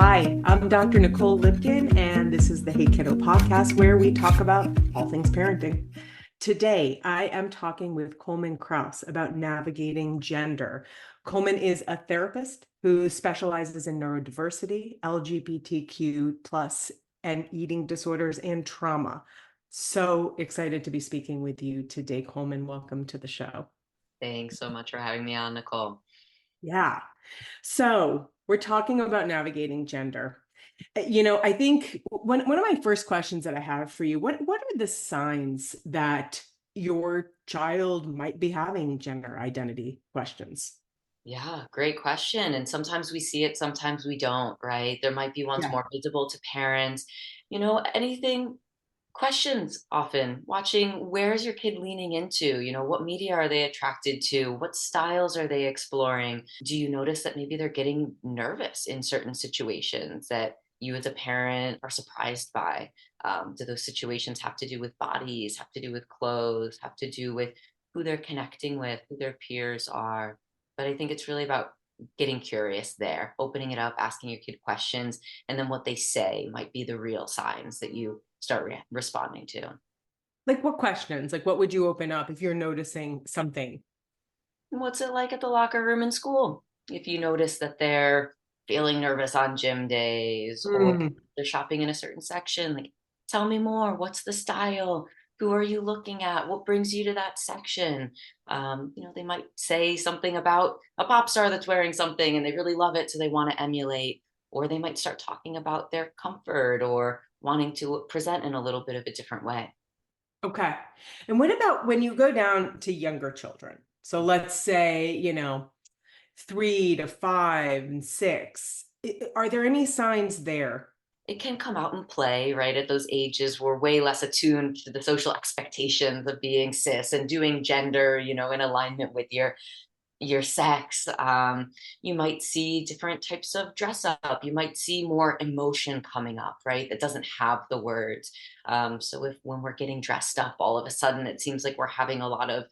Hi, I'm Dr. Nicole Lipkin, and this is the Hey Kiddo podcast where we talk about all things parenting. Today, I am talking with Coleman Kraus about navigating gender. Coleman is a therapist who specializes in neurodiversity, LGBTQ plus, and eating disorders and trauma. So excited to be speaking with you today, Coleman. Welcome to the show. Thanks so much for having me on, Nicole. Yeah. So we're talking about navigating gender. I think one of my first questions that I have for you, what are the signs that your child might be having gender identity questions? Yeah, great question. And sometimes we see it, sometimes we don't, right? There might be ones Yeah. more visible to parents. Anything, questions often, watching where's your kid leaning into? What media are they attracted to? What styles are they exploring? Do you notice that maybe they're getting nervous in certain situations that you as a parent are surprised by? Do those situations have to do with bodies, have to do with clothes, have to do with who they're connecting with, who their peers are? But I think it's really about getting curious there, opening it up, asking your kid questions, and then what they say might be the real signs that you start responding to. Like what questions? Like what would you open up if you're noticing something? What's it like at the locker room in school? If you notice that they're feeling nervous on gym days or Mm, they're shopping in a certain section, like, tell me more. What's the style? Who are you looking at? What brings you to that section? They might say something about a pop star that's wearing something and they really love it, so they want to emulate, or they might start talking about their comfort or wanting to present in a little bit of a different way. okay. And what about when you go down to younger children? So let's say, 3 to 5 and 6. Are there any signs there? It can come out and play, right? At those ages, we're way less attuned to the social expectations of being cis and doing gender, in alignment with your sex. You might see different types of dress up. You might see more emotion coming up, right? That doesn't have the words. So if when we're getting dressed up, all of a sudden it seems like we're having a lot of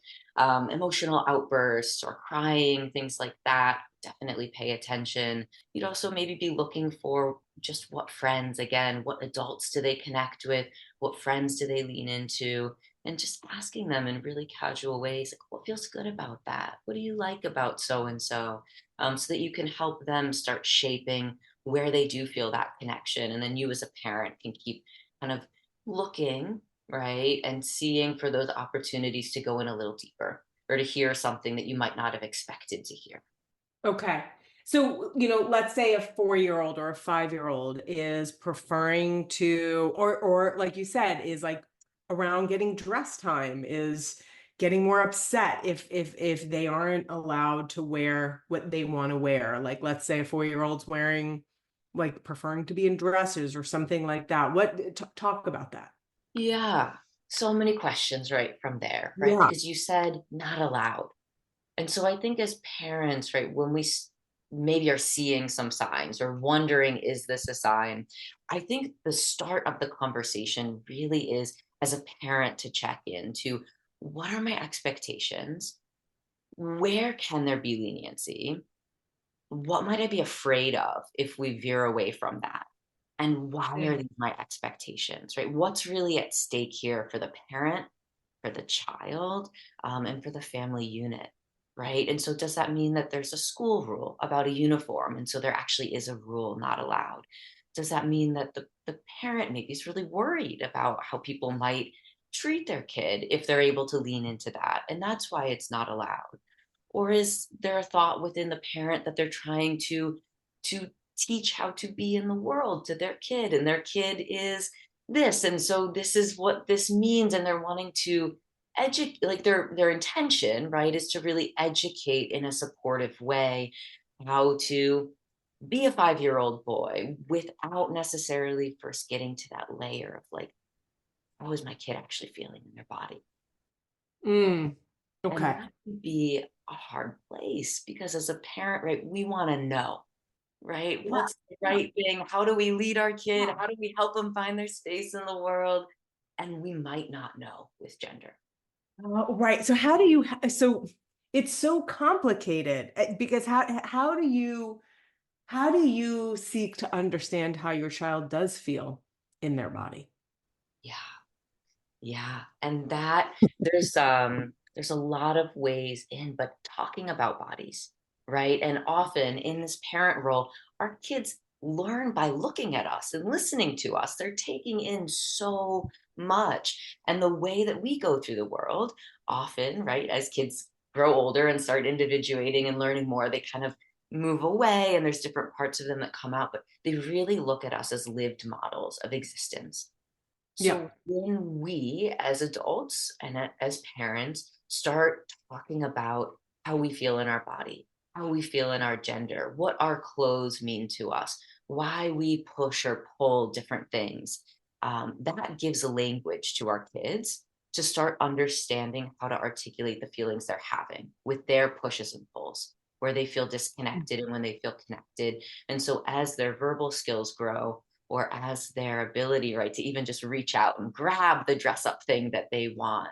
emotional outbursts or crying, things like that, definitely pay attention. You'd also maybe be looking for just what friends, again, what adults do they connect with? What friends do they lean into? And just asking them in really casual ways, like, what feels good about that? What do you like about so and so? So that you can help them start shaping where they do feel that connection. And then you, as a parent, can keep kind of looking, right, and seeing for those opportunities to go in a little deeper or to hear something that you might not have expected to hear. Okay. So, let's say a 4-year-old or a 5-year-old is preferring to, or like you said, is like around getting dress time, is getting more upset if they aren't allowed to wear what they want to wear. Like, let's say a 4-year-old's wearing, like, preferring to be in dresses or something like that. Talk about that. Yeah. So many questions right from there, right? Yeah. Because you said not allowed. And so I think as parents, right, when we maybe are seeing some signs or wondering, is this a sign? I think the start of the conversation really is as a parent to check into what are my expectations? Where can there be leniency? What might I be afraid of if we veer away from that? And why are Mm. these my expectations, right? What's really at stake here for the parent, for the child, and for the family unit, right? And so, does that mean that there's a school rule about a uniform? And so, there actually is a rule not allowed. Does that mean that the parent maybe is really worried about how people might treat their kid if they're able to lean into that? And that's why it's not allowed. Or is there a thought within the parent that they're trying to teach how to be in the world to their kid, and their kid is this, and so this is what this means, and they're wanting to educate, like their intention, right, is to really educate in a supportive way how to be a 5-year-old boy without necessarily first getting to that layer of like, how is my kid actually feeling in their body? Mm. And Okay. that can be a hard place because as a parent, right, we want to know, right? Yeah. What's the right thing? How do we lead our kid? How do we help them find their space in the world? And we might not know with gender. Right. So how do you, so it's so complicated because how do you How do you seek to understand how your child does feel in their body? Yeah. Yeah. And that there's a lot of ways in, but talking about bodies, right? And often in this parent role, our kids learn by looking at us and listening to us. They're taking in so much. And the way that we go through the world, often, right, as kids grow older and start individuating and learning more, they kind of move away and there's different parts of them that come out, but they really look at us as lived models of existence. Yeah. So when we as adults and as parents start talking about how we feel in our body, how we feel in our gender, what our clothes mean to us, why we push or pull different things, that gives a language to our kids to start understanding how to articulate the feelings they're having with their pushes and pulls, where they feel disconnected and when they feel connected. And so as their verbal skills grow, or as their ability, right, to even just reach out and grab the dress up thing that they want,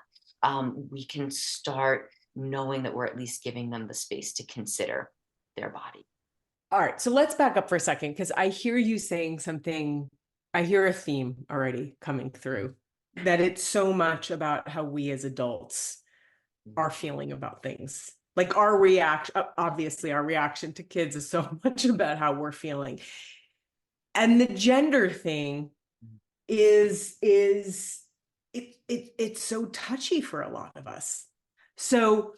we can start knowing that we're at least giving them the space to consider their body. All right, so let's back up for a second because I hear you saying something. I hear a theme already coming through that it's so much about how we as adults are feeling about things. Like our reaction, obviously, our reaction to kids is so much about how we're feeling. And the gender thing is it's so touchy for a lot of us. So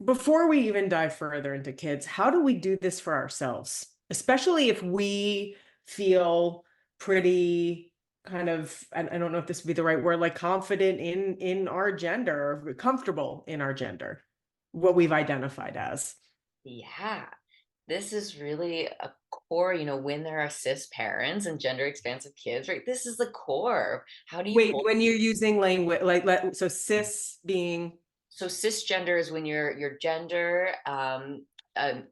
before we even dive further into kids, how do we do this for ourselves? Especially if we feel pretty kind of, and I don't know if this would be the right word, like confident in our gender, or comfortable in our gender, what we've identified as. Yeah, this is really a core, when there are cis parents and gender expansive kids, right? This is the core. How do you Wait, hold? when you're using language, so cis being, So cisgender is when your gender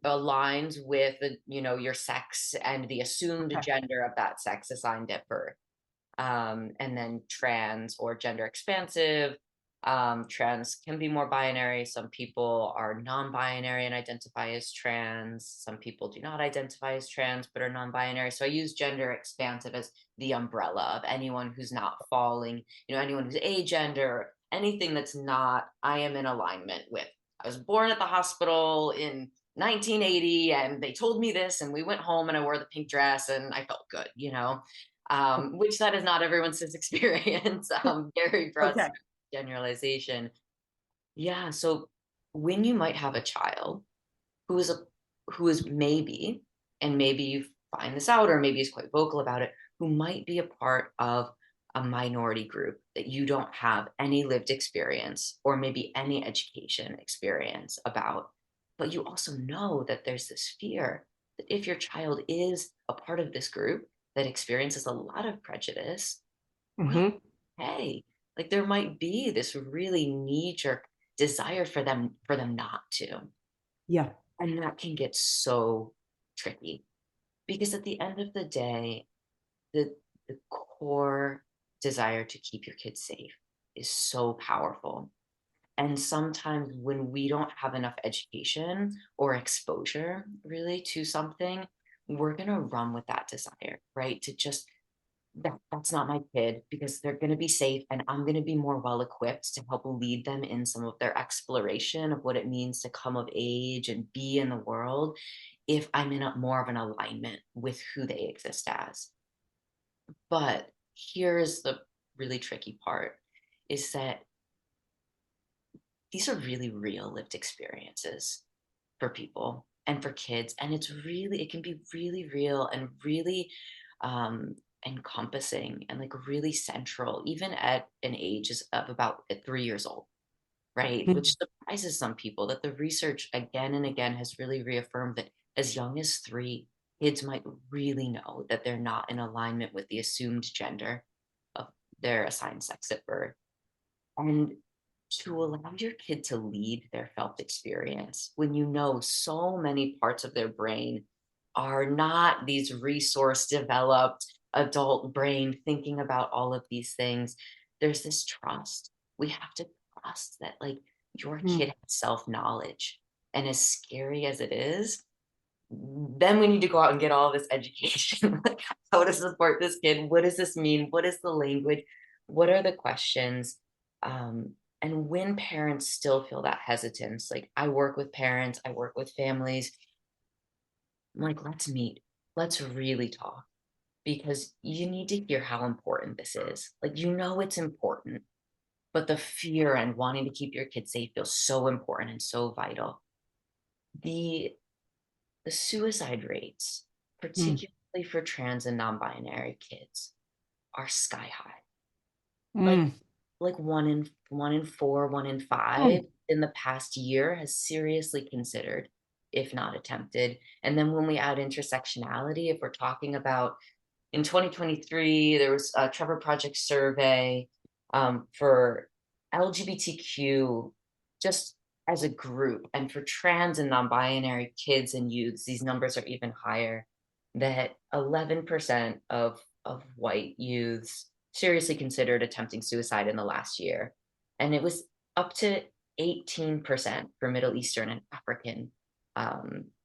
aligns with your sex and the assumed okay. gender of that sex assigned at birth. And then trans or gender expansive. Trans can be more binary. Some people are non-binary and identify as trans. Some people do not identify as trans but are non-binary. So I use gender expansive as the umbrella of anyone who's not falling, anyone who's agender, anything that's not, I am in alignment with. I was born at the hospital in 1980 and they told me this and we went home and I wore the pink dress and I felt good. Which that is not everyone's experience. Very broad Okay. generalization. Yeah. So when you might have a child who is a who is maybe, and maybe you find this out, or maybe is quite vocal about it, who might be a part of a minority group that you don't have any lived experience or maybe any education experience about. But you also know that there's this fear that if your child is a part of this group that experiences a lot of prejudice, well, Hmm. hey, like there might be this really knee-jerk desire for them not to. Yeah. And that can get so tricky because at the end of the day, the core desire to keep your kids safe is so powerful. And sometimes when we don't have enough education or exposure really to something, we're going to run with that desire, right? To just that's not my kid because they're going to be safe and I'm going to be more well equipped to help lead them in some of their exploration of what it means to come of age and be in the world if I'm in a more of an alignment with who they exist as. But here's the really tricky part is that these are really real lived experiences for people and for kids. And it can be really real and really um, encompassing and like really central, even at an age of about 3 years old, right? Which surprises some people that the research again and again has really reaffirmed that as young as 3, kids might really know that they're not in alignment with the assumed gender of their assigned sex at birth. And to allow your kid to lead their felt experience when you know so many parts of their brain are not these resource developed adult brain thinking about all of these things, there's this trust. We have to trust that like your kid Mhm. has self-knowledge. And as scary as it is, then we need to go out and get all this education, like how to support this kid. What does this mean? What is the language? What are the questions? And when parents still feel that hesitance, like I work with parents, I work with families, I'm like, let's meet, let's really talk, because you need to hear how important this is. Like, it's important, but the fear and wanting to keep your kids safe feels so important and so vital. The the suicide rates, Mm, particularly for trans and non-binary kids, are sky high. Like mm, like one in four, 1 in 5 mm, in the past year has seriously considered, if not attempted. And then when we add intersectionality, if we're talking about in 2023, there was a Trevor Project survey for LGBTQ just as a group, and for trans and non-binary kids and youths, these numbers are even higher. That 11% of white youths seriously considered attempting suicide in the last year, and it was up to 18% for Middle Eastern and African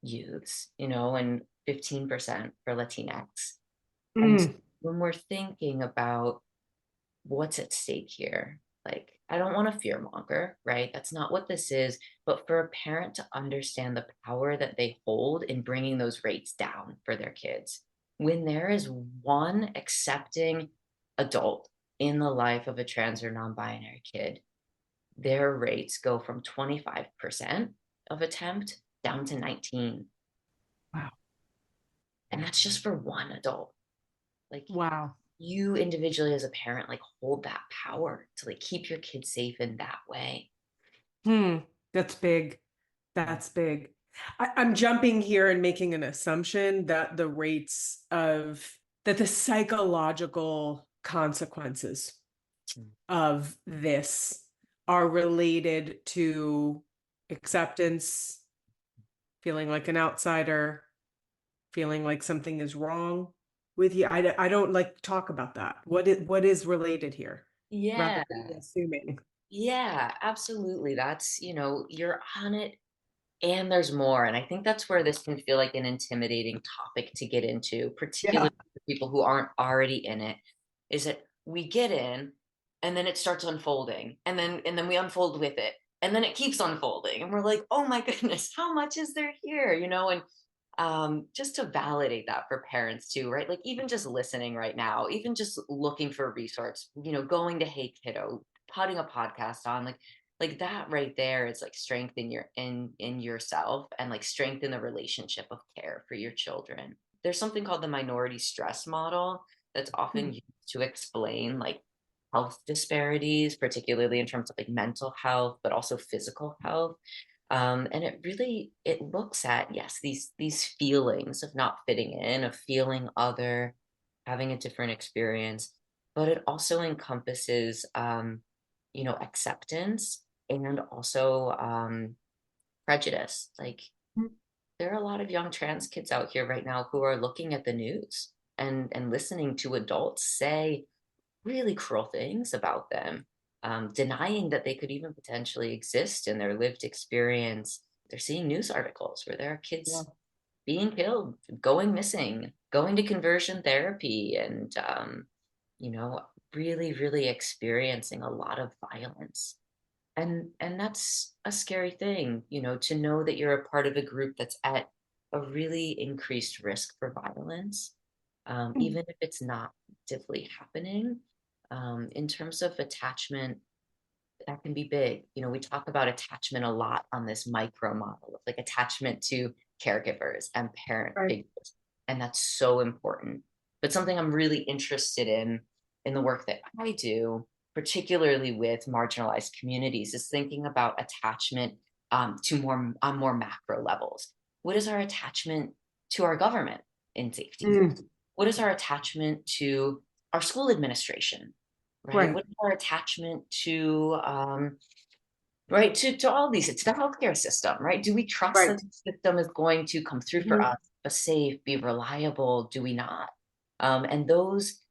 youths, and 15% for Latinx. And mm. when we're thinking about what's at stake here, like, I don't want to fear monger, right? That's not what this is. But for a parent to understand the power that they hold in bringing those rates down for their kids, when there is one accepting adult in the life of a trans or non binary kid, their rates go from 25% of attempt down to 19. Wow. And that's just for one adult. Like, Wow. you individually as a parent, like, hold that power to like keep your kids safe in that way. Hmm. That's big. That's big. I'm jumping here and making an assumption that the psychological consequences of this are related to acceptance, feeling like an outsider, feeling like something is wrong with you. I don't like talk about that. What is related here rather Yeah, than assuming? yeah, absolutely. That's, you're on it, and there's more. And I think that's where this can feel like an intimidating topic to get into, Yeah. particularly for people who aren't already in it, is that we get in and then it starts unfolding, and then we unfold with it. And then it keeps unfolding. And we're like, oh my goodness, how much is there here? And just to validate that for parents too, right? Like, even just listening right now, even just looking for a resource, going to Hey Kiddo, putting a podcast on, like that right there is like strength in yourself, and like strength in the relationship of care for your children. There's something called the minority stress model that's often Mm, used to explain like health disparities, particularly in terms of like mental health, but also physical health. And it looks at, yes, these feelings of not fitting in, of feeling other, having a different experience, but it also encompasses acceptance, and also prejudice. Like, mm, there are a lot of young trans kids out here right now who are looking at the news and listening to adults say really cruel things about them, denying that they could even potentially exist in their lived experience. They're seeing news articles where there are yeah. kids being killed, going missing, going to conversion therapy, and you know, really, really experiencing a lot of violence. And that's a scary thing, to know that you're a part of a group that's at a really increased risk for violence, Mm, even if it's not actively happening. In terms of attachment, that can be big. We talk about attachment a lot on this micro model of like attachment to caregivers and parent right. figures. And that's so important. But something I'm really interested in the work that I do, particularly with marginalized communities, is thinking about attachment to more macro levels. What is our attachment to our government in safety? Mm, What is our attachment to our school administration? Right? right. What is our attachment to right, to all these, it's the healthcare system, right? Do we trust that Right. the system is going to come through for Mhm. us, be safe, be reliable? Do we not? And those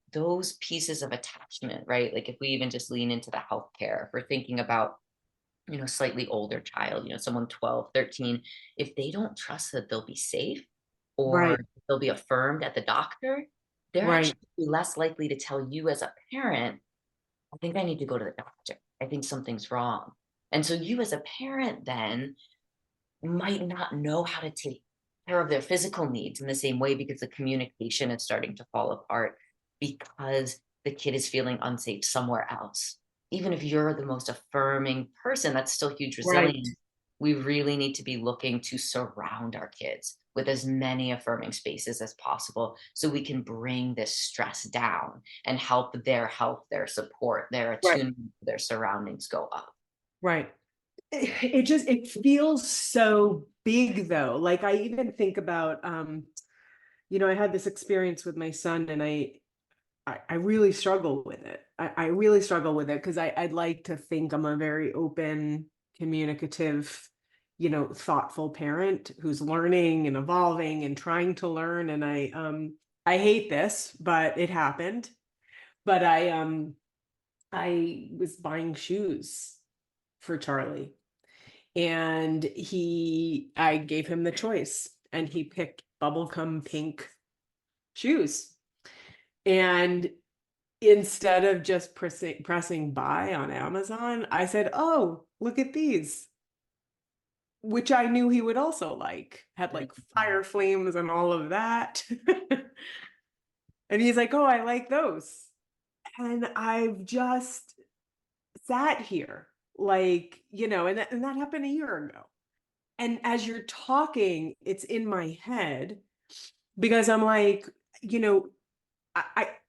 pieces of attachment, right? Like, if we even just lean into the healthcare, if we're thinking about, slightly older child, someone 12, 13, if they don't trust that they'll be safe, or Right. they'll be affirmed at the doctor, they're Right. actually less likely to tell you as a parent, I think I need to go to the doctor. I think something's wrong. And so you as a parent then might not know how to take care of their physical needs in the same way because the communication is starting to fall apart because the kid is feeling unsafe somewhere else. Even if you're the most affirming person, that's still huge Right. resilience. We really need to be looking to surround our kids with as many affirming spaces as possible so we can bring this stress down and help their health, their support, their Right. attunement to their surroundings go up. Right. It feels so big though. Like I even think about I had this experience with my son and I really struggle with it. I really struggle with it because I'd like to think I'm a very open, communicative, thoughtful parent who's learning and evolving and trying to learn. And I hate this, but it happened. But I was buying shoes for Charlie and I gave him the choice and he picked bubblegum pink shoes. And instead of just pressing buy on Amazon, I said, "Oh, look at these," which I knew he would also like. Had like fire flames and all of that. And he's like, "Oh, I like those." And I've just sat here like, and that happened a year ago. And as you're talking, it's in my head because I'm like, you know,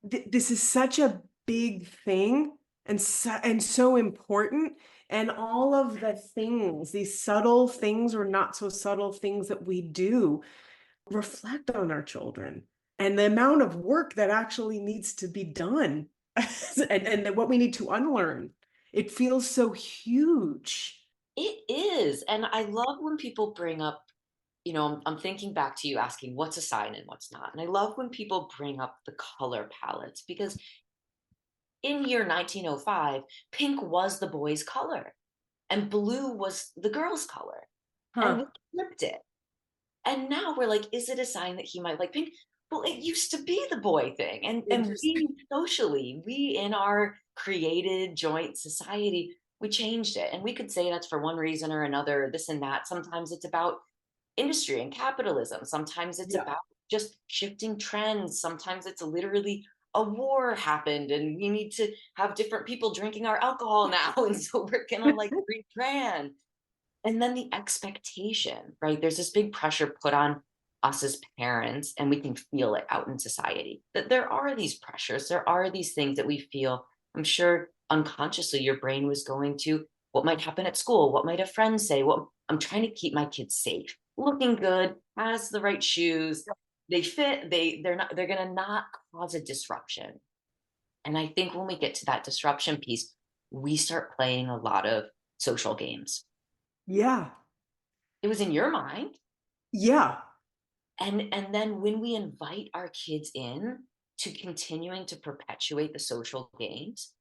this is such a big thing and so important. And all of the things, these subtle things or not so subtle things that we do reflect on our children and the amount of work that actually needs to be done and what we need to unlearn. It feels so huge. It is. And I love when people bring up, I'm thinking back to you asking what's a sign and what's not. And I love when people bring up the color palettes because in year 1905, pink was the boy's color and blue was the girl's color. And we Huh. flipped it. And now we're like, is it a sign that he might like pink? Well, it used to be the boy thing. And Interesting. we socially, we in our created joint society, we changed it. And we could say that's for one reason or another, this and that. Sometimes it's about industry and capitalism. Sometimes it's Yeah. about just shifting trends. Sometimes it's literally a war happened and we need to have different people drinking our alcohol now. And so we're gonna like rebrand. And then the expectation, right? There's this big pressure put on us as parents, and we can feel it out in society that there are these pressures, there are these things that we feel. I'm sure unconsciously your brain was going to what might happen at school, what might a friend say, what I'm trying to keep my kids safe, looking good, has the right shoes, they fit, they're gonna not cause a disruption. And I think when we get to that disruption piece, we start playing a lot of social games. Yeah. It was in your mind. Yeah. And then when we invite our kids in to continuing to perpetuate the social games,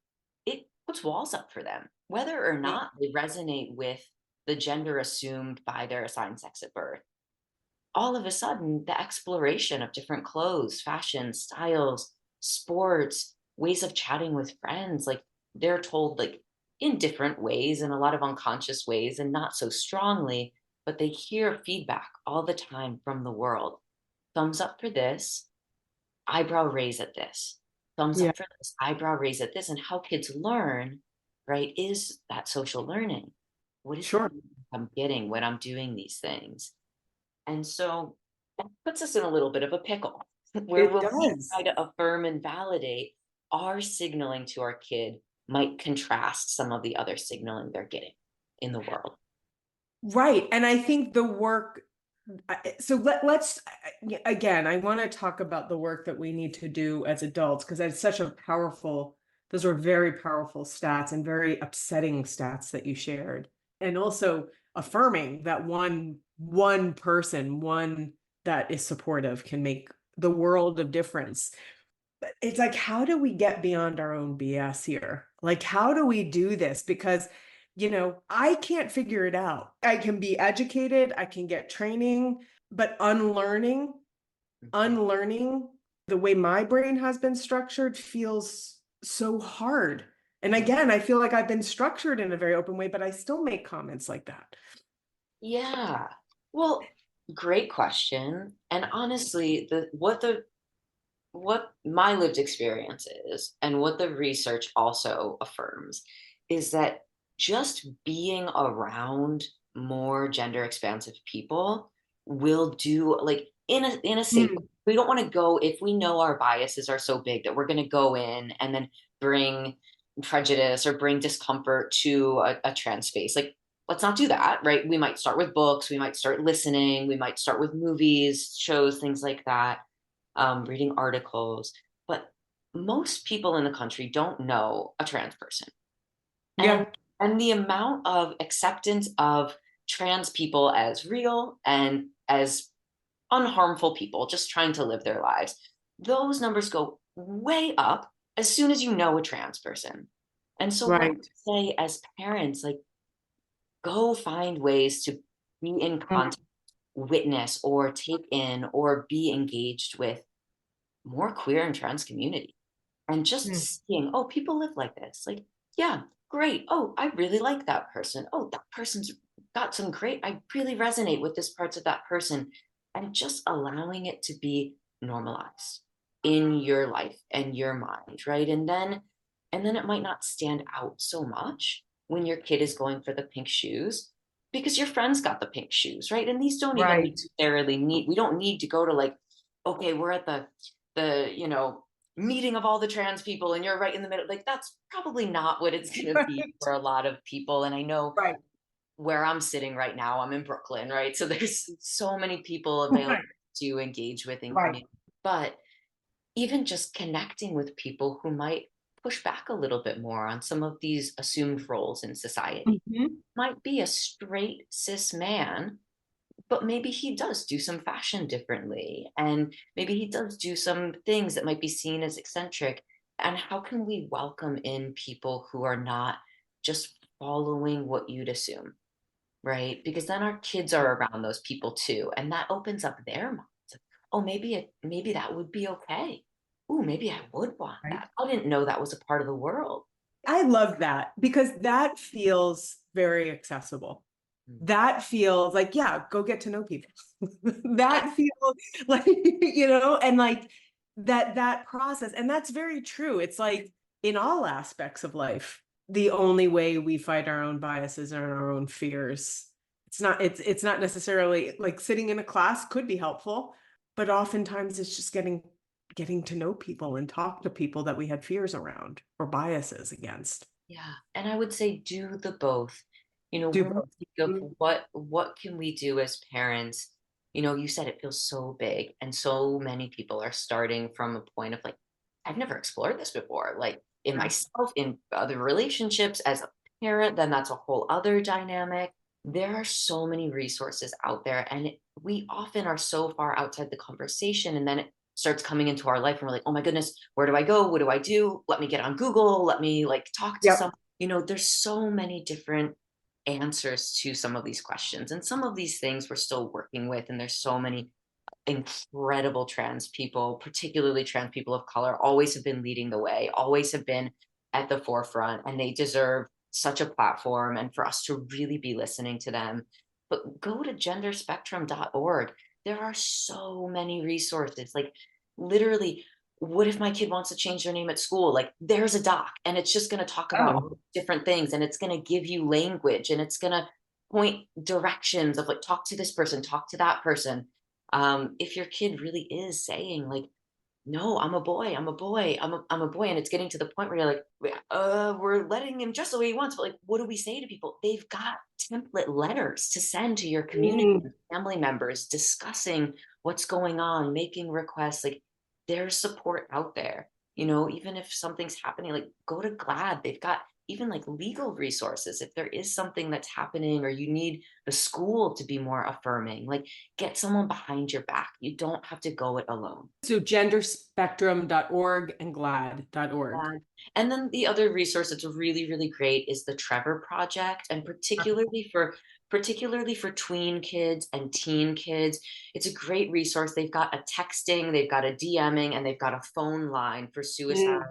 it puts walls up for them, whether or not they resonate with the gender assumed by their assigned sex at birth. All of a sudden, the exploration of different clothes, fashion, styles, sports, ways of chatting with friends, like they're told like in different ways, in a lot of unconscious ways, and not so strongly, but they hear feedback all the time from the world. Thumbs up for this, eyebrow raise at this. Thumbs Yeah. up for this, eyebrow raise at this. And how kids learn, right, is that social learning. What is the Sure. feedback I'm getting when I'm doing these things? And so that puts us in a little bit of a pickle where It when we does. try to affirm and validate, our signaling to our kid might contrast some of the other signaling they're getting in the world. Right. And I think the work, so let's, again, I want to talk about the work that we need to do as adults because that's such a powerful, those were very powerful stats and very upsetting stats that you shared. And also affirming that one person, one that is supportive can make the world of difference. But it's like, how do we get beyond our own BS here? Like, how do we do this? Because, I can't figure it out. I can be educated, I can get training, but unlearning unlearning the way my brain has been structured feels so hard. And again, I feel like I've been structured in a very open way, but I still make comments like that. Yeah. Well, great question. And honestly, what my lived experience is and what the research also affirms is that just being around more gender expansive people will do, like, in a safe way. Mm, We don't want to go, if we know our biases are so big that we're going to go in and then bring prejudice or bring discomfort to a trans space. Like, let's not do that, right? We might start with books, we might start listening, we might start with movies, shows, things like that, reading articles. But most people in the country don't know a trans person. And yeah, and the amount of acceptance of trans people as real and as unharmful people just trying to live their lives, those numbers go way up as soon as you know a trans person. And so what I right. say as parents, like, go find ways to be in Mm, contact, witness, or take in, or be engaged with more queer and trans community. And just mm, seeing, oh, people live like this. Like, yeah, great. Oh, I really like that person. Oh, that person's got some great, I really resonate with this parts of that person. And just allowing it to be normalized in your life and your mind, right? And then it might not stand out so much when your kid is going for the pink shoes because your friends got the pink shoes, right? And these don't even right, necessarily need, we don't need to go to, like, okay, we're at the meeting of all the trans people and you're right in the middle. Like, that's probably not what it's going to be for a lot of people. And I know right, where I'm sitting right now, I'm in Brooklyn, right? So there's so many people available right, to engage with in right. community. But even just connecting with people who might push back a little bit more on some of these assumed roles in society. Mhm. Might be a straight cis man, but maybe he does do some fashion differently, and maybe he does do some things that might be seen as eccentric. And how can we welcome in people who are not just following what you'd assume, right? Because then our kids are around those people too, and that opens up their minds. Oh, maybe that would be okay. Oh, maybe I would want Right. that. I didn't know that was a part of the world. I love that because that feels very accessible. Mm. That feels like, yeah, go get to know people. That feels like, and like that process. And that's very true. It's like in all aspects of life, the only way we fight our own biases and our own fears. It's not necessarily like sitting in a class could be helpful, but oftentimes it's just getting to know people and talk to people that we had fears around or biases against. Yeah, and I would say do the both. Do When we both. think of Mhm. what can we do as parents, you said it feels so big, and so many people are starting from a point of, like, I've never explored this before, like in Yeah. myself, in other relationships, as a parent, then that's a whole other dynamic. There are so many resources out there, and we often are so far outside the conversation, and then it starts coming into our life and we're like, oh my goodness, where do I go? What do I do? Let me get on Google, let me, like, talk to Yep. someone. There's so many different answers to some of these questions, and some of these things we're still working with. And there's so many incredible trans people, particularly trans people of color, always have been leading the way, always have been at the forefront, and they deserve such a platform and for us to really be listening to them. But go to genderspectrum.org. There are so many resources. Like, literally, what if my kid wants to change their name at school? Like, there's a doc and it's just going to talk about all Oh, different things, and it's going to give you language, and it's going to point directions of, like, talk to this person, talk to that person. If your kid really is saying, like, no, I'm a boy, I'm a boy, and it's getting to the point where you're like, we're letting him dress the way he wants, but, like, what do we say to people? They've got template letters to send to your community mm. and family members discussing what's going on, making requests. Like, there's support out there. Even if something's happening, like, go to GLAD. They've got even, like, legal resources if there is something that's happening, or you need the school to be more affirming. Like, get someone behind your back. You don't have to go it alone. So genderspectrum.org and glad.org. And then the other resource that's really, really great is the Trevor Project, and particularly for particularly for tween kids and teen kids. It's a great resource. They've got a texting, they've got a DMing, and they've got a phone line for suicide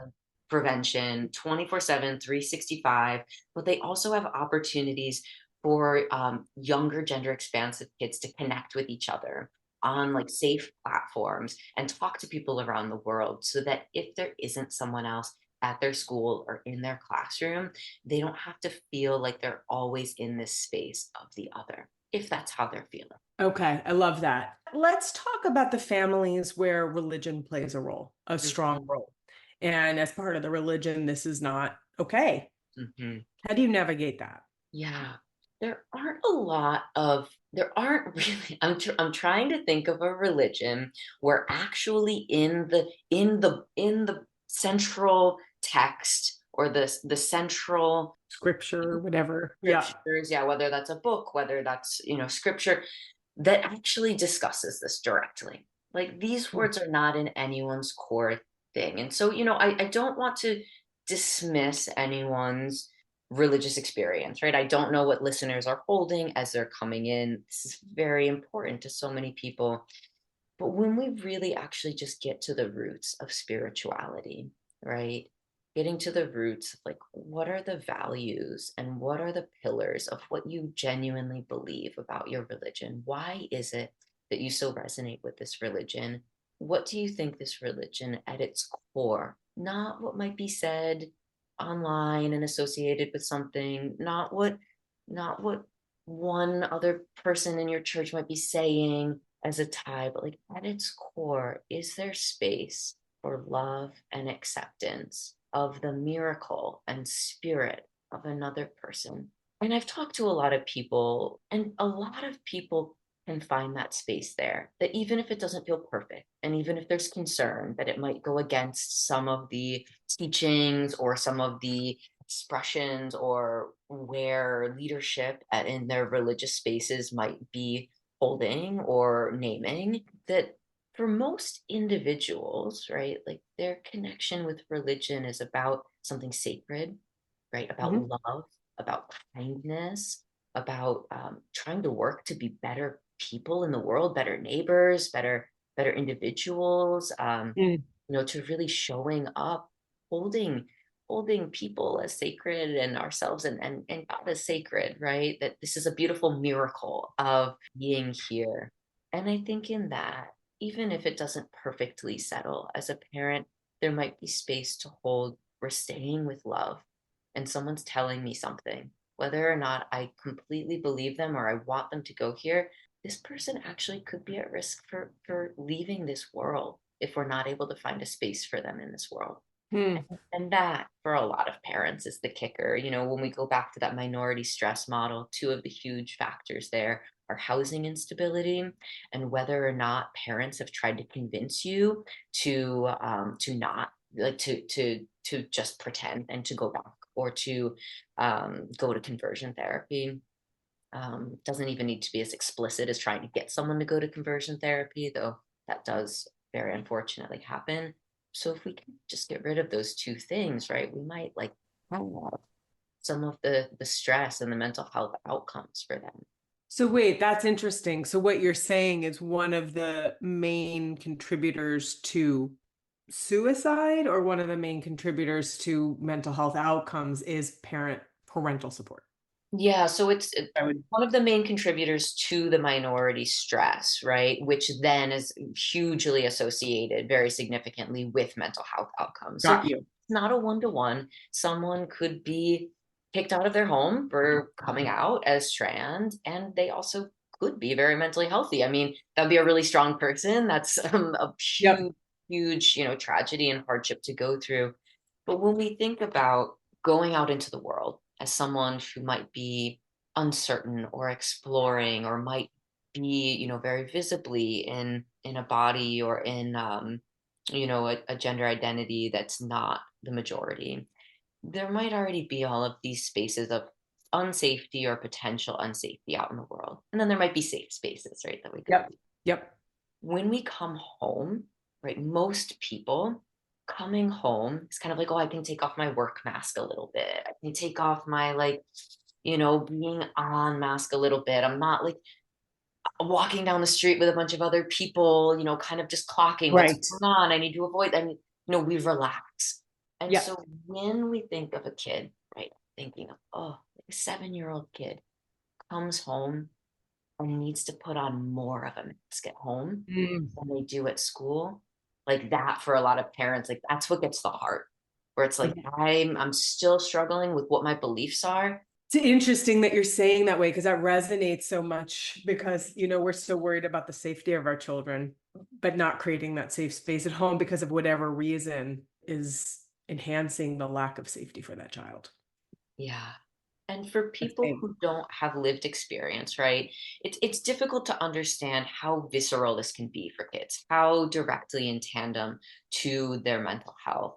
prevention 24/7, 365. But they also have opportunities for younger gender expansive kids to connect with each other on like safe platforms and talk to people around the world, so that if there isn't someone else at their school or in their classroom, they don't have to feel like they're always in this space of the other, if that's how they're feeling. Okay, I love that. Let's talk about the families where religion plays a role, a strong role. And as part of the religion, this is not okay. Mm-hmm. How do you navigate that? Yeah, there aren't really, I'm trying to think of a religion where actually in the central text, or the central Scripture, whatever. Yeah. scriptures, yeah, whether that's a book, whether that's, scripture, that actually discusses this directly. Like, these words are not in anyone's core thing. And so, I don't want to dismiss anyone's religious experience, right? I don't know what listeners are holding as they're coming in. This is very important to so many people. But when we really actually just get to the roots of spirituality, right? Getting to the roots of like, what are the values and what are the pillars of what you genuinely believe about your religion? Why is it that you so resonate with this religion? What do you think this religion at its core, not what might be said online and associated with something, not what one other person in your church might be saying as a tie, but like at its core, is there space for love and acceptance of the miracle and spirit of another person? And I've talked to a lot of people, and a lot of people can find that space there, that even if it doesn't feel perfect, and even if there's concern that it might go against some of the teachings or some of the expressions, or where leadership in their religious spaces might be holding or naming, that for most individuals, right, like their connection with religion is about something sacred, right? About Mhm. love, about kindness, about trying to work to be better people in the world, better neighbors, better individuals, Mm. to really showing up, holding holding people as sacred, and ourselves and God as sacred, right? That this is a beautiful miracle of being here. And I think in that, even if it doesn't perfectly settle as a parent, there might be space to hold, we're staying with love, and someone's telling me something, whether or not I completely believe them or I want them to go here, this person actually could be at risk for leaving this world if we're not able to find a space for them in this world. Hmm. And that, for a lot of parents, is the kicker. When we go back to that minority stress model, two of the huge factors there are housing instability, and whether or not parents have tried to convince you to not, like, to just pretend and to go back, or to go to conversion therapy. Doesn't even need to be as explicit as trying to get someone to go to conversion therapy, though that does very unfortunately happen. So if we can just get rid of those two things, right, we might like have some of the stress and the mental health outcomes for them. So wait, that's interesting. So what you're saying is one of the main contributors to suicide, or one of the main contributors to mental health outcomes, is parental support. Yeah, so it's I would one of the main contributors to the minority stress, right? Which then is hugely associated very significantly with mental health outcomes. So got it's you. not a one-to-one. Someone could be kicked out of their home for coming out as trans, and they also could be very mentally healthy. I mean, that'd be a really strong person. That's a Yep. huge, huge, tragedy and hardship to go through. But when we think about going out into the world as someone who might be uncertain or exploring, or might be, very visibly in a body, or in a gender identity that's not the majority, there might already be all of these spaces of unsafety or potential unsafety out in the world. And then there might be safe spaces, right, that we go Yep. to. Yep. When we come home, right, most people coming home is kind of like, oh, I can take off my work mask a little bit. I can take off my, like, being on mask a little bit. I'm not like walking down the street with a bunch of other people, kind of just clocking what's Right. going on. I need to avoid, we relax. And Yeah. so when we think of a kid, right, thinking of, oh, like a 7-year-old kid comes home and needs to put on more of a mask at home Mm. than they do at school, like that for a lot of parents, like that's what gets the heart, where it's like, Yeah. I'm still struggling with what my beliefs are. It's interesting that you're saying that way because that resonates so much because, we're so worried about the safety of our children, but not creating that safe space at home because of whatever reason is enhancing the lack of safety for that child. Yeah. And for The people same. who don't have lived experience, right? It's difficult to understand how visceral this can be for kids, how directly in tandem to their mental health,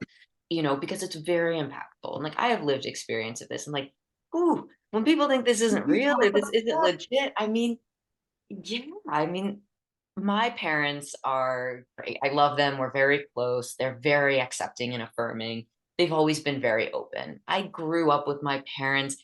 because it's very impactful. And like I have lived experience of this, and like, ooh, when people think this isn't You real talk or this about isn't that? legit, yeah, my parents are great. I love them. We're very close. They're very accepting and affirming. They've always been very open. I grew up with my parents.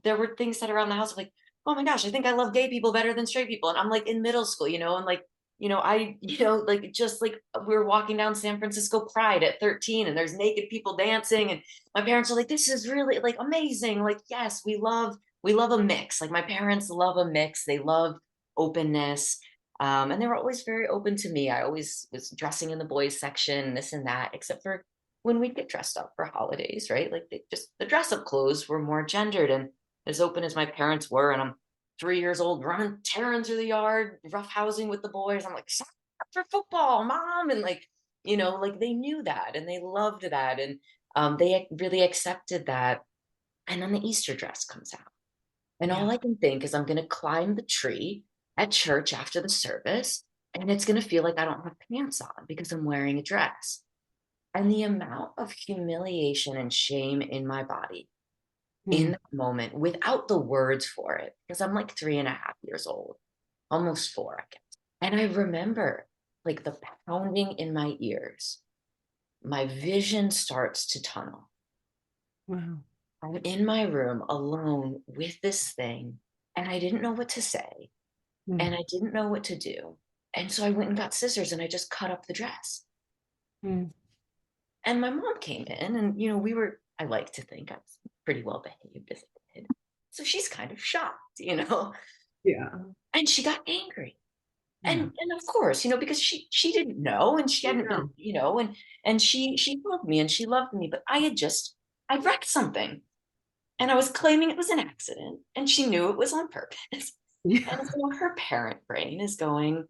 There were things said around the house like, oh my gosh, I think I love gay people better than straight people. And I'm like in middle school, and like, like just like we were walking down San Francisco Pride at 13 and there's naked people dancing. And my parents are like, this is really like amazing. Like, yes, we love a mix. Like my parents love a mix. They love openness. And they were always very open to me. I always was dressing in the boys section, this and that, except for when we get dressed up for holidays, right? Like the dress up clothes were more gendered and as open as my parents were. And I'm 3 years old, running, tearing through the yard, roughhousing with the boys. I'm like, sign up for football, mom. And like, like they knew that and they loved that. And they really accepted that. And then the Easter dress comes out. And all Yeah. I can think is I'm going to climb the tree at church after the service, and it's going to feel like I don't have pants on because I'm wearing a dress. And the amount of humiliation and shame in my body in Mm. that moment without the words for it, because I'm like 3.5 years old, almost 4, I guess. And I remember like the pounding in my ears, my vision starts to tunnel. Wow. I'm in my room alone with this thing, and I didn't know what to say. And Mm. I didn't know what to do. And so I went and got scissors and I just cut up the dress. Mm. And my mom came in and, I like to think I was pretty well behaved as a kid. So she's kind of shocked. Yeah. And she got angry. Yeah. And of course, because she didn't know and she hadn't Yeah. been, and she loved me and she loved me, but I wrecked something and I was claiming it was an accident and she knew it was on purpose. And Yeah. so her parent brain is going,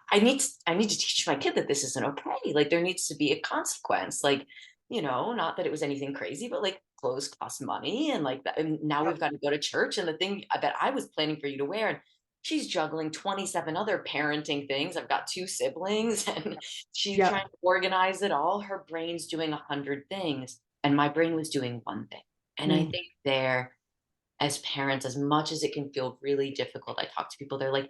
I need to teach my kid that this isn't okay. Like there needs to be a consequence. Like, not that it was anything crazy, but like clothes cost money and like that, and now Yep. we've got to go to church and the thing that I was planning for you to wear. And she's juggling 27 other parenting things. I've got 2 siblings and she's trying Yep. to organize it all. Her brain's doing 100 things and my brain was doing one thing. And I Mm. think there, as parents, as much as it can feel really difficult, I talk to people, they're like,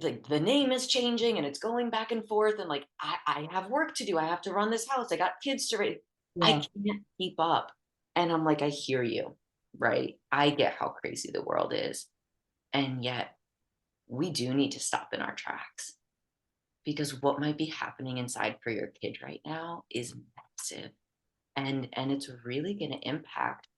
like the name is changing and it's going back and forth. And like, I have work to do. I have to run this house. I got kids to raise. I Yeah. can't keep up. And I'm like, I hear you, right? I get how crazy the world is. And yet we do need to stop in our tracks because what might be happening inside for your kid right now is massive. And it's really going to impact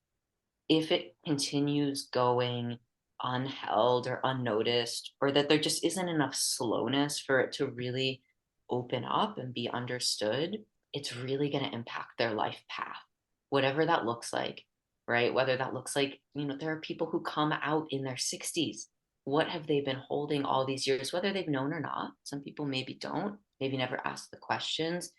if it continues going unheld or unnoticed, or that there just isn't enough slowness for it to really open up and be understood, it's really going to impact their life path, whatever that looks like, right? Whether that looks like, there are people who come out in their 60s. What have they been holding all these years, whether they've known or not? Some people maybe don't, maybe never ask the questions.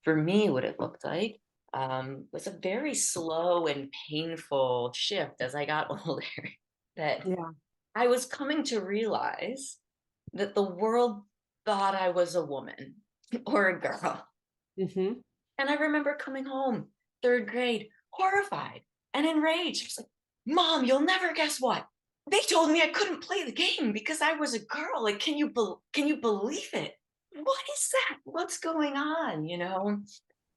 For me, what it looked like was a very slow and painful shift as I got older. That Yeah. I was coming to realize that the world thought I was a woman or a girl. Hmm. And I remember coming home, 3rd grade, horrified and enraged. I was like, Mom, you'll never guess what? They told me I couldn't play the game because I was a girl. Like, can you believe it? What is that? What's going on?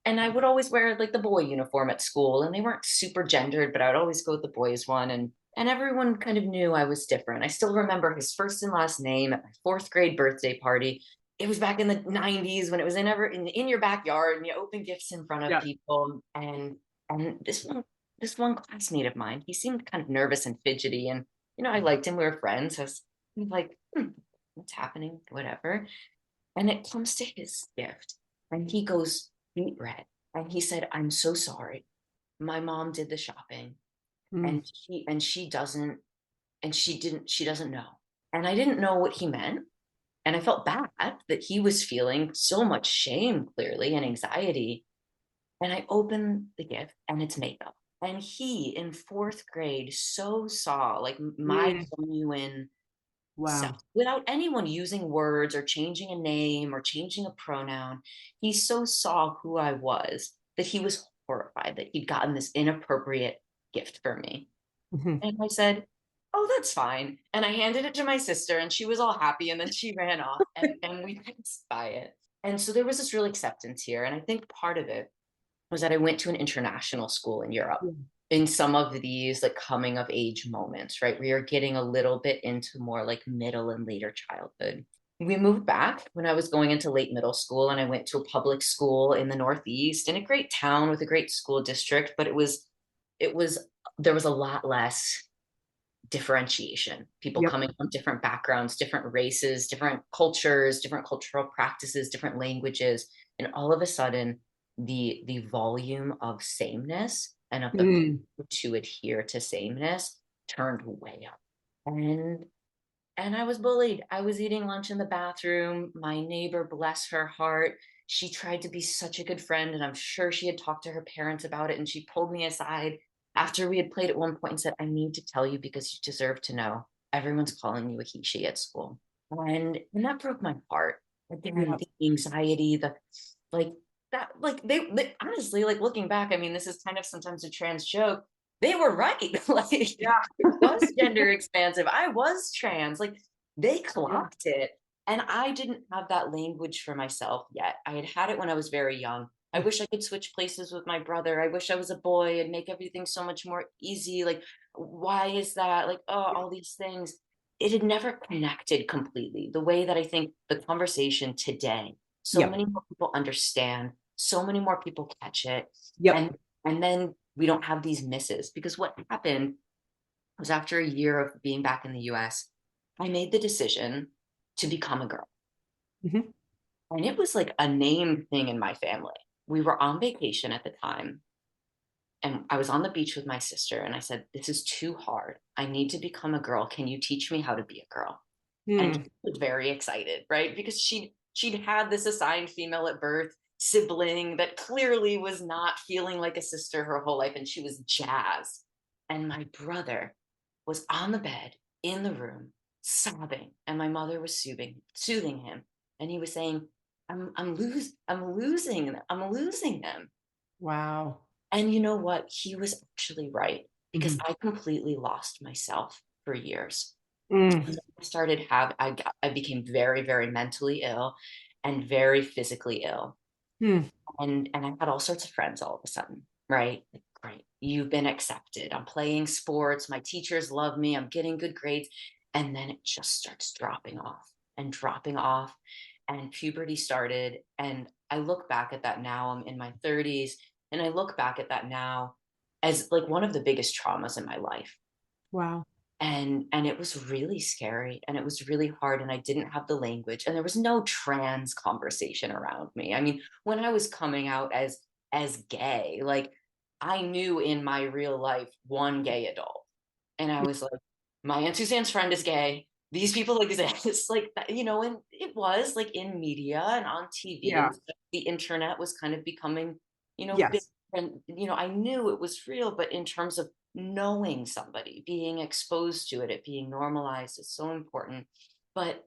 And I would always wear like the boy uniform at school, and they weren't super gendered, but I would always go with the boys one. And And everyone kind of knew I was different. I still remember his first and last name at my fourth grade birthday party. It was back in the 90s when it was in your backyard and you open gifts in front of Yeah. people. And this one classmate of mine, he seemed kind of nervous and fidgety. And I liked him. We were friends. I was like, what's happening? Whatever. And it comes to his gift, and he goes beet red. And he said, I'm so sorry. My mom did the shopping Mm. and she doesn't know. And I didn't know what he meant. And I felt bad that he was feeling so much shame, clearly, and anxiety. And I opened the gift and it's makeup. And he in fourth grade so saw like my Mm. genuine self Wow. without anyone using words or changing a name or changing a pronoun. He so saw who I was that he was horrified that he'd gotten this inappropriate gift for me. Mhm. And I said, oh, that's fine. And I handed it to my sister and she was all happy. And then she ran off and we passed by it. And so there was this real acceptance here. And I think part of it was that I went to an international school in Europe Yeah. in some of these like coming of age moments, right? We are getting a little bit into more like middle and later childhood. We moved back when I was going into late middle school and I went to a public school in the Northeast in a great town with a great school district, but it was there was a lot less differentiation, people Yep. coming from different backgrounds, different races, different cultures, different cultural practices, different languages. And all of a sudden, the volume of sameness and of the Mm. to adhere to sameness turned way up. And I was bullied. I was eating lunch in the bathroom. My neighbor, bless her heart, she tried to be such a good friend. And I'm sure she had talked to her parents about it. And she pulled me aside after we had played at one point and said, I need to tell you because you deserve to know. Everyone's calling you a he, she at school. And that broke my heart. Again, Yeah. the anxiety, the like that, like they honestly, like looking back, I mean, this is kind of sometimes a trans joke. They were right. Like Yeah. it was gender expansive. I was trans. Like they Yeah. clocked it. And I didn't have that language for myself yet. I had had it when I was very young. I wish I could switch places with my brother. I wish I was a boy and make everything so much more easy. Like, why is that? Like, oh, all these things. It had never connected completely the way that I think the conversation today, so Yep. many more people understand, so many more people catch it. Yep. And then we don't have these misses because what happened was after a year of being back in the US, I made the decision to become a girl. Mhm. And it was like a name thing in my family. We were on vacation at the time, and I was on the beach with my sister, and I said, this is too hard. I need to become a girl. Can you teach me how to be a girl? And Mm. she was very excited, right? Because she'd had this assigned female at birth sibling that clearly was not feeling like a sister her whole life, and she was jazzed. And my brother was on the bed in the room sobbing, and my mother was soothing him, and he was saying, I'm losing them." Wow. And you know what? He was actually right because Mhm. I completely lost myself for years. Mm. I became very, very mentally ill and very physically ill. Mm. And I had all sorts of friends all of a sudden, right? Like, great, you've been accepted. I'm playing sports. My teachers love me. I'm getting good grades. And then it just starts dropping off and dropping off. And puberty started. And I look back at that now. I'm in my 30s. And I look back at that now as like one of the biggest traumas in my life. Wow. And it was really scary and it was really hard and I didn't have the language and there was no trans conversation around me. I mean, when I was coming out as gay, like I knew in my real life one gay adult, and I was like, my Aunt Suzanne's friend is gay, these people exist, like that, and it was like in media and on TV Yeah. and stuff, the internet was kind of becoming, big, Yes. and I knew it was real, but in terms of knowing somebody, being exposed to it, it being normalized is so important. But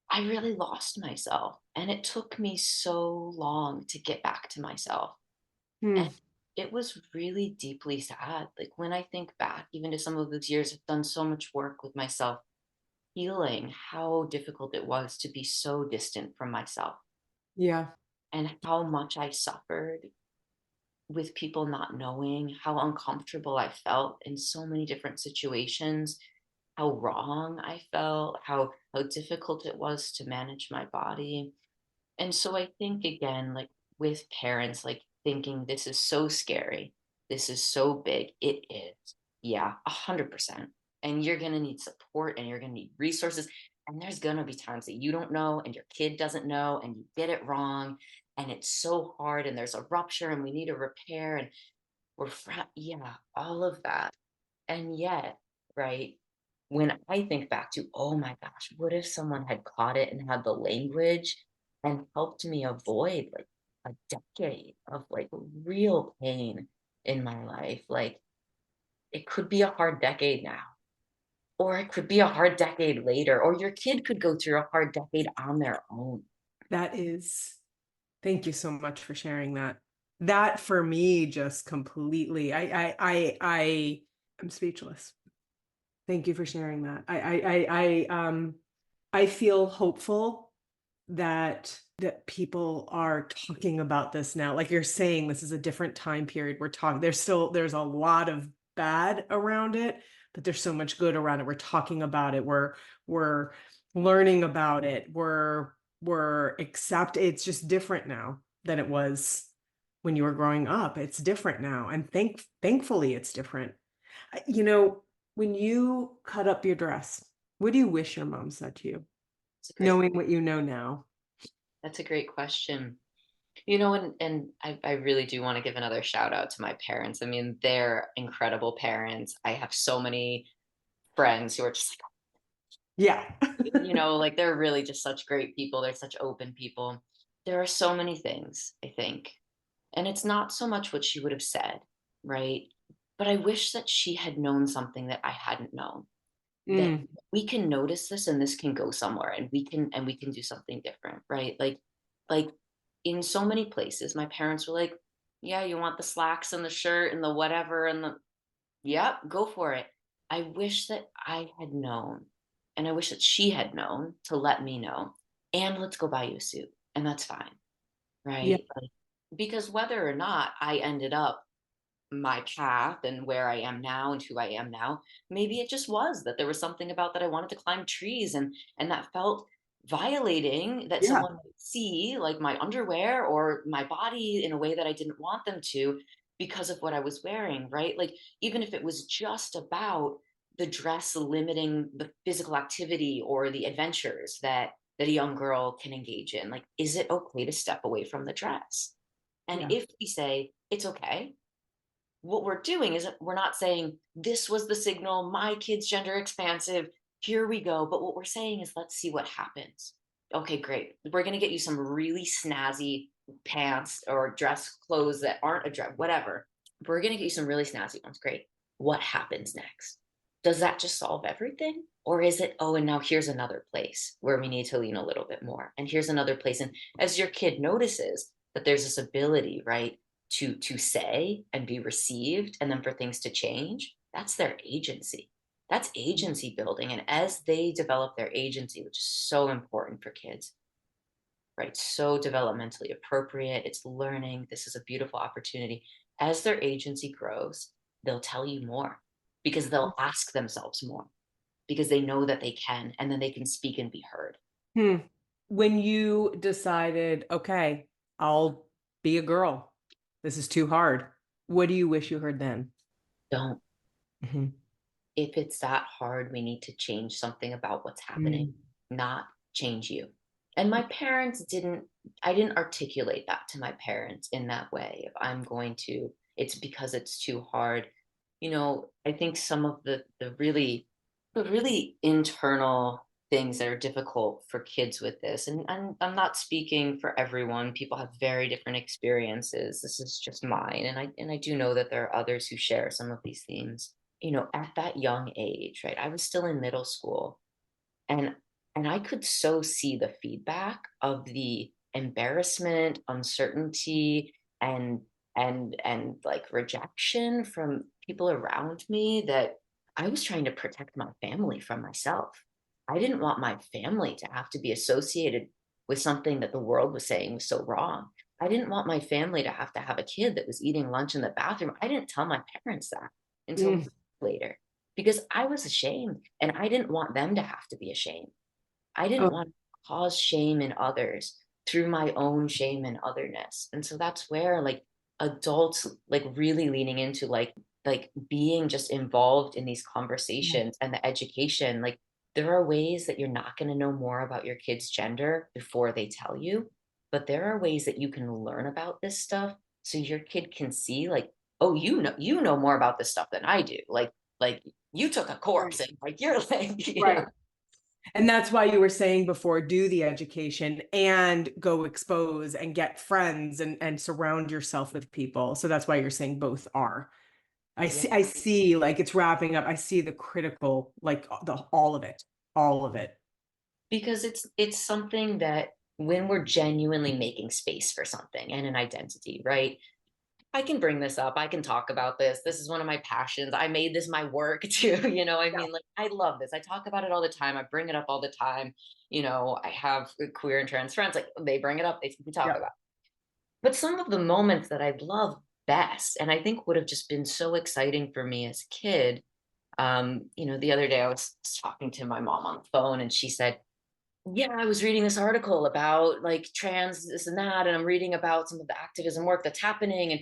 I really lost myself. And it took me so long to get back to myself. Mm. And it was really deeply sad. Like when I think back, even to some of those years, I've done so much work with myself, healing how difficult it was to be so distant from myself Yeah. and how much I suffered with people not knowing, how uncomfortable I felt in so many different situations, how wrong I felt, how difficult it was to manage my body. And so I think again, like with parents, like thinking this is so scary, this is so big. It is. Yeah, 100%. And you're gonna need support and you're gonna need resources. And there's gonna be times that you don't know and your kid doesn't know and you get it wrong. And it's so hard and there's a rupture and we need a repair and yeah, all of that. And yet, right, when I think back to, oh my gosh, what if someone had caught it and had the language and helped me avoid like a decade of like real pain in my life? Like it could be a hard decade now, or it could be a hard decade later, or your kid could go through a hard decade on their own. That is, thank you so much for sharing that. That for me just completely, I'm speechless. Thank you for sharing that. I feel hopeful that people are talking about this now. Like you're saying, this is a different time period. We're talking, there's a lot of bad around it, but there's so much good around it. We're talking about it. We're learning about it. We're it's just different now than it was when you were growing up. It's different now. And thankfully it's different. You know, when you cut up your dress, what do you wish your mom said to you, It's a great, knowing what you know now? that's a great question. You know, and I really do want to give another shout out to my parents. I mean, they're incredible parents. I have so many friends who are just Yeah. like, you know, like they're really just such great people. They're such open people. There are so many things, I think. And it's not so much what she would have said, right? But I wish that she had known something that I hadn't known. That Mm, we can notice this and this can go somewhere and we can do something different, right? Like in so many places, my parents were like, yeah, you want the slacks and the shirt and the whatever and the yep, go for it. I wish that I had known, and I wish that she had known to let me know. And let's go buy you a suit, and that's fine, yeah. right? Like, because whether or not I ended up my path and where I am now and who I am now, maybe it just was that there was something about that I wanted to climb trees and that felt violating that Yeah. someone might see like my underwear or my body in a way that I didn't want them to because of what I was wearing, right? Like even if it was just about the dress limiting the physical activity or the adventures that a young girl can engage in, like is it okay to step away from the dress? And Yeah. if we say it's okay, what we're doing is we're not saying this was the signal, my kid's gender expansive, here we go. But what we're saying is let's see what happens. Okay, great. We're going to get you some really snazzy pants or dress clothes that aren't a dress, whatever. We're going to get you some really snazzy ones. Great. What happens next? Does that just solve everything? Or is it, oh, and now here's another place where we need to lean a little bit more. And here's another place. And as your kid notices that there's this ability, right, to say and be received and then for things to change, that's their agency. That's agency building. And as they develop their agency, which is so important for kids, right, so developmentally appropriate, it's learning, this is a beautiful opportunity. As their agency grows, they'll tell you more because they'll ask themselves more because they know that they can, and then they can speak and be heard. Hmm. When you decided, okay, I'll be a girl, this is too hard, what do you wish you heard then? Don't. Mhm. If it's that hard, we need to change something about what's happening, Mm. not change you. And my parents didn't, I didn't articulate that to my parents in that way. If I'm going to, it's because it's too hard. You know, I think some of the really internal things that are difficult for kids with this, and I'm not speaking for everyone. People have very different experiences. This is just mine. And I do know that there are others who share some of these themes, you know, at that young age, right? I was still in middle school and and I could so see the feedback of the embarrassment, uncertainty, and and like rejection from people around me that I was trying to protect my family from myself. I didn't want my family to have to be associated with something that the world was saying was so wrong. I didn't want my family to have a kid that was eating lunch in the bathroom. I didn't tell my parents that until Mm. later because I was ashamed and I didn't want them to have to be ashamed. I didn't Oh, want to cause shame in others through my own shame and otherness. And so that's where like adults like really leaning into like being just involved in these yeah. conversations and the education. Like there are ways that you're not going to know more about your kid's gender before they tell you, but there are ways that you can learn about this stuff so your kid can see like, oh, you know more about this stuff than I do. Like you took a course Right. and like you're like, Right. And that's why you were saying before, do the education and go expose and get friends and surround yourself with people. So that's why you're saying both are. yeah. I see like it's wrapping up. I see the critical, like all of it, all of it. Because it's something that when we're genuinely making space for something and an identity, right? I can bring this up. I can talk about this. This is one of my passions. I made this my work too. I Yeah. mean, like, I love this. I talk about it all the time. I bring it up all the time. I have queer and trans friends. Like, they bring it up. We talk Yeah. about it. But some of the moments that I love best, and I think would have just been so exciting for me as a kid. The other day I was talking to my mom on the phone, and she said, yeah, I was reading this article about like trans this and that, and I'm reading about some of the activism work that's happening, and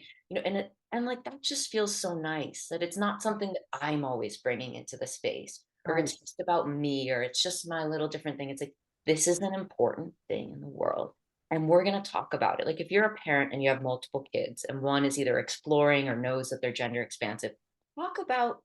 and like that just feels so nice that it's not something that I'm always bringing into the space, or Right. it's just about me, or it's just my little different thing. It's like this is an important thing in the world, and we're gonna talk about it. Like if you're a parent and you have multiple kids, and one is either exploring or knows that they're gender expansive, talk about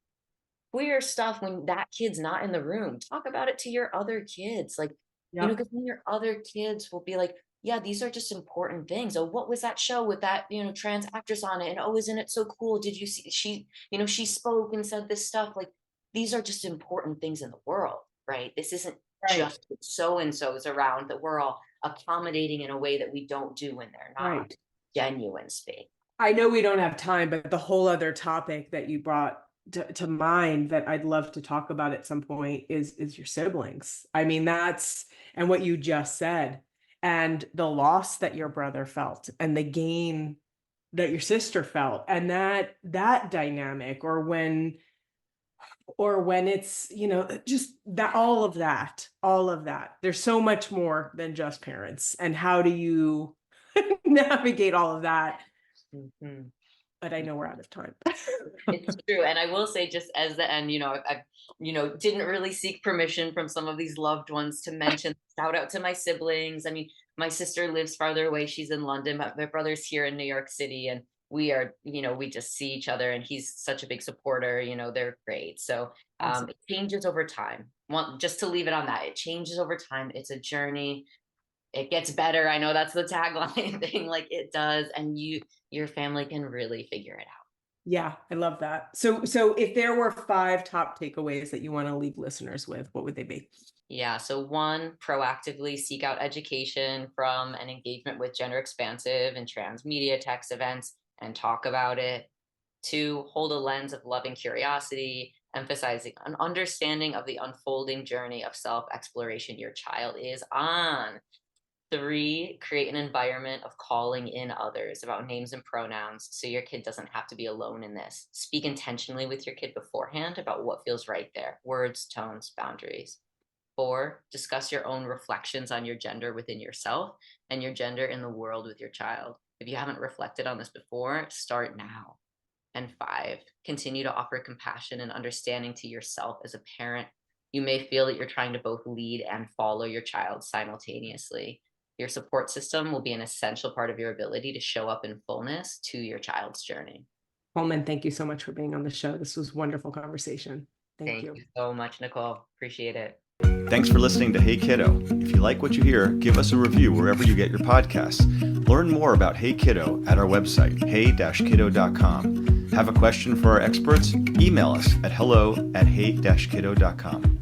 queer stuff when that kid's not in the room. Talk about it to your other kids. Like, Yep. because then your other kids will be like, yeah, these are just important things. Oh, what was that show with that, trans actress on it? And oh, isn't it so cool? Did you see she spoke and said this stuff? Like, these are just important things in the world, right? This isn't Right. just so and so's around that we're all accommodating in a way that we don't do when they're not Right. genuine space. I know we don't have time, but the whole other topic that you brought to mind that I'd love to talk about at some point is your siblings. I mean, that's and what you just said, and the loss that your brother felt, and the gain that your sister felt, and that dynamic, or when it's just that all of that. There's so much more than just parents, and how do you navigate all of that? Mhm. But I know we're out of time. It's true. And I will say, just as the end, I didn't really seek permission from some of these loved ones to mention shout out to my siblings. I mean, my sister lives farther away. She's in London. My brother's here in New York City. And we just see each other, and he's such a big supporter. They're great. So Awesome. it changes over time. Just to leave it on that, it changes over time. It's a journey. It gets better. I know that's the tagline thing, like it does. And your family can really figure it out. Yeah, I love that. So if there were 5 top takeaways that you want to leave listeners with, what would they be? Yeah. So one, proactively seek out education from an engagement with gender expansive and trans media text events and talk about it. Two, hold a lens of loving curiosity, emphasizing an understanding of the unfolding journey of self-exploration your child is on. Three, create an environment of calling in others about names and pronouns so your kid doesn't have to be alone in this. Speak intentionally with your kid beforehand about what feels right there, words, tones, boundaries. Four, discuss your own reflections on your gender within yourself and your gender in the world with your child. If you haven't reflected on this before, start now. And five, continue to offer compassion and understanding to yourself as a parent. You may feel that you're trying to both lead and follow your child simultaneously. Your support system will be an essential part of your ability to show up in fullness to your child's journey. Coleman, thank you so much for being on the show. This was a wonderful conversation. Thank Thank you. you so much, Nicole. Appreciate it. Thanks for listening to Hey Kiddo. If you like what you hear, give us a review wherever you get your podcasts. Learn more about Hey Kiddo at our website, hey-kiddo.com. Have a question for our experts? Email us at hello@hey-kiddo.com.